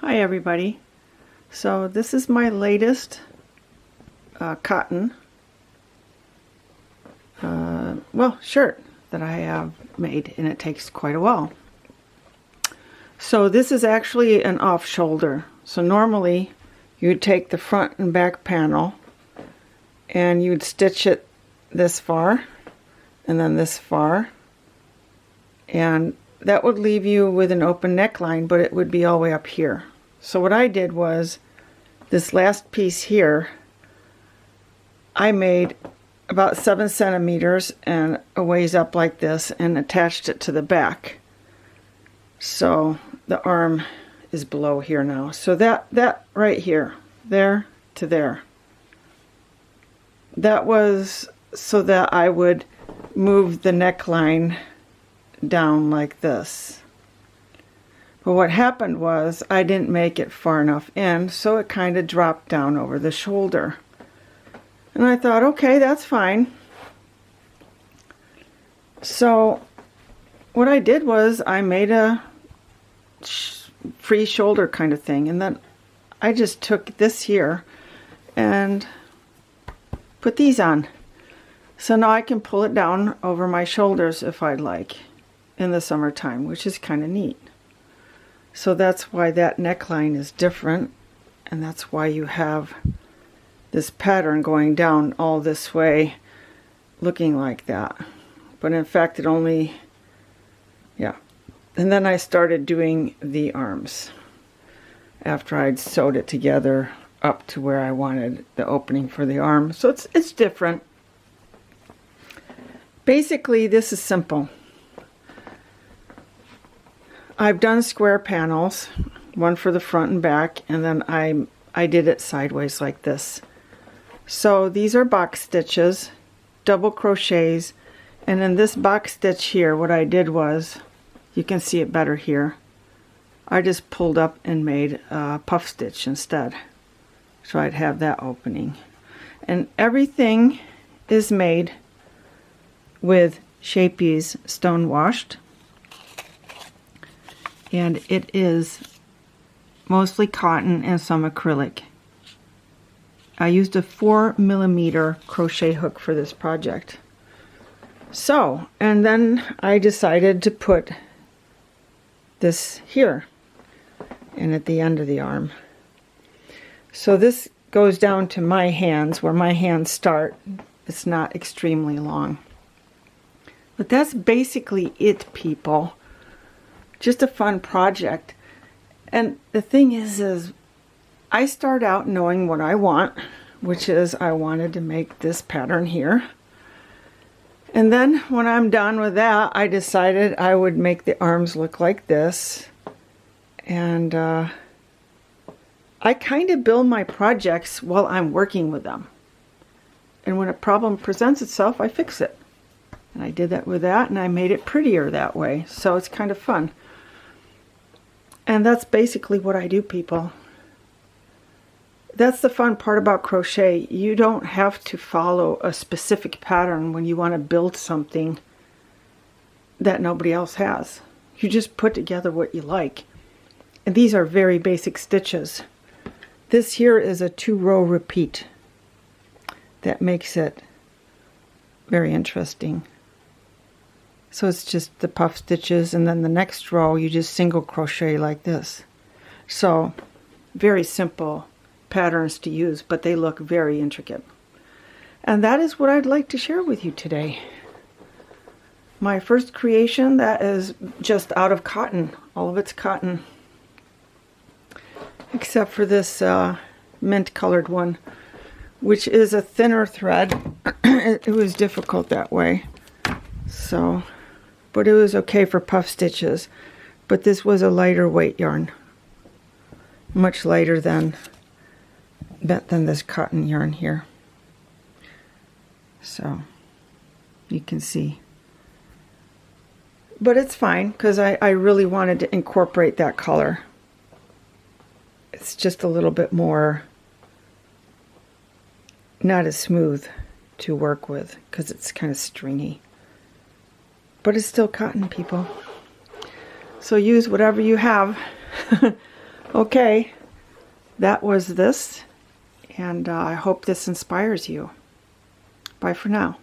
Hi everybody. So this is my latest cotton shirt that I have made, and it takes quite a while. So this is actually an off shoulder. So normally you'd take the front and back panel and you'd stitch it this far and then this far, and that would leave you with an open neckline, but it would be all the way up here. So what I did was, this last piece here, I made about 7 centimeters and a ways up like this and attached it to the back. So the arm is below here now. So that right here, there to there, that was so that I would move the neckline down like this. But what happened was I didn't make it far enough in, so it kind of dropped down over the shoulder. And I thought, okay, that's fine. So what I did was I made a free shoulder kind of thing, and then I just took this here and put these on. So now I can pull it down over my shoulders if I'd like in the summertime, which is kind of neat. So that's why that neckline is different, and that's why you have this pattern going down all this way looking like that. But in fact it only, yeah. And then I started doing the arms after I'd sewed it together up to where I wanted the opening for the arm. So it's different. Basically this is simple. I've done square panels, one for the front and back, and then I did it sideways like this. So these are box stitches, double crochets, and in this box stitch here, what I did was, you can see it better here, I just pulled up and made a puff stitch instead. So I'd have that opening. And everything is made with Shapeys stone washed. And it is mostly cotton and some acrylic. I used a 4mm crochet hook for this project. So, and then I decided to put this here and at the end of the arm. So this goes down to my hands, where my hands start. It's not extremely long. But that's basically it, people. Just a fun project. And the thing is I start out knowing what I want, which is I wanted to make this pattern here. And then when I'm done with that, I decided I would make the arms look like this. And I kind of build my projects while I'm working with them. And when a problem presents itself, I fix it. And I did that with that, and I made it prettier that way. So it's kind of fun. And that's basically what I do, people. That's the fun part about crochet. You don't have to follow a specific pattern when you want to build something that nobody else has. You just put together what you like. And these are very basic stitches. This here is a 2-row repeat. That makes it very interesting. So it's just the puff stitches, and then the next row you just single crochet like this. So very simple patterns to use, but they look very intricate. And that is what I'd like to share with you today. My first creation, that is just out of cotton. All of it's cotton. Except for this mint colored one, which is a thinner thread. It was difficult that way. So, but it was okay for puff stitches. But this was a lighter weight yarn. Much lighter than this cotton yarn here. So, you can see. But it's fine, because I really wanted to incorporate that color. It's just a little bit more, not as smooth to work with, because it's kind of stringy. But it's still cotton, people. So use whatever you have. Okay, that was this, and I hope this inspires you. Bye for now.